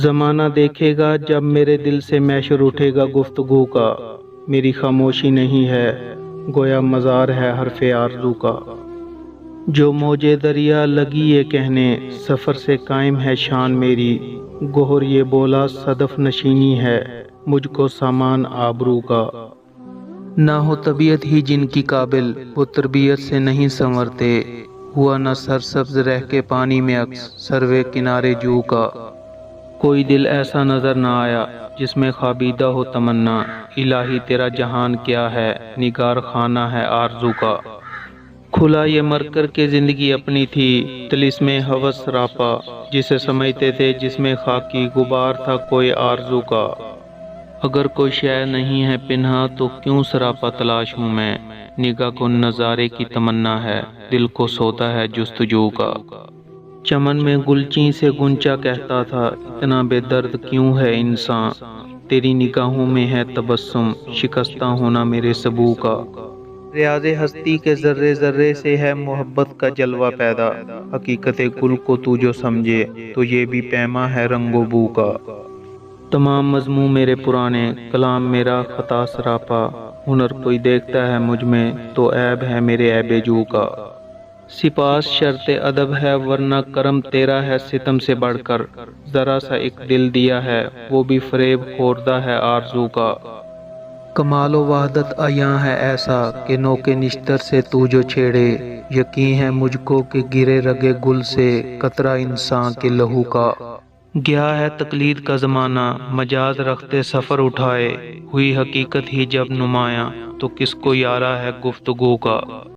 زمانہ دیکھے گا جب میرے دل سے محشر اٹھے گا گفتگو کا، میری خاموشی نہیں ہے گویا مزار ہے حرف آرزو کا۔ جو موجے دریا لگی یہ کہنے سفر سے قائم ہے شان میری، گوہر یہ بولا صدف نشینی ہے مجھ کو سامان آبرو کا۔ نہ ہو طبیعت ہی جن کی قابل وہ تربیت سے نہیں سنورتے، ہوا نہ سرسبز رہ کے پانی میں عکس سروے کنارے جو کا۔ کوئی دل ایسا نظر نہ آیا جس میں خوابیدہ ہو تمنا، الہی تیرا جہان کیا ہے نگار خانہ ہے آرزو کا۔ کھلا یہ مر کر کے زندگی اپنی تھی طلسم ہوس سراپا، جسے سمجھتے تھے جس میں خاکی غبار تھا کوئی آرزو کا۔ اگر کوئی شے نہیں ہے پنہا تو کیوں سراپا تلاش ہوں میں، نگاہ کو نظارے کی تمنا ہے دل کو سوتا ہے جستجو کا۔ چمن میں گلچین سے گنچا کہتا تھا اتنا بے درد کیوں ہے انسان، تیری نگاہوں میں ہے تبسم شکستہ ہونا میرے سبو کا۔ ریاض ہستی کے ذرے ذرے سے ہے محبت کا جلوہ پیدا، حقیقت گل کو تو جو سمجھے تو یہ بھی پیما ہے رنگ و بو کا۔ تمام مضمون میرے پرانے کلام میرا خطا سراپا، ہنر کوئی دیکھتا ہے مجھ میں تو عیب ہے میرے عیب جو کا۔ سپاس شرط ادب ہے ورنہ کرم تیرا ہے ستم سے بڑھ کر، ذرا سا ایک دل دیا ہے وہ بھی فریب خوردہ ہے آرزو کا۔ کمال و وحدت عیاں ہے ایسا کہ نوک نشتر سے تو جو چھیڑے، یقین ہے مجھ کو کہ گرے رگے گل سے قطرہ انسان کے لہو کا۔ گیا ہے تقلید کا زمانہ مجاز رختے سفر اٹھائے، ہوئی حقیقت ہی جب نمایاں تو کس کو یارہ ہے گفتگو کا۔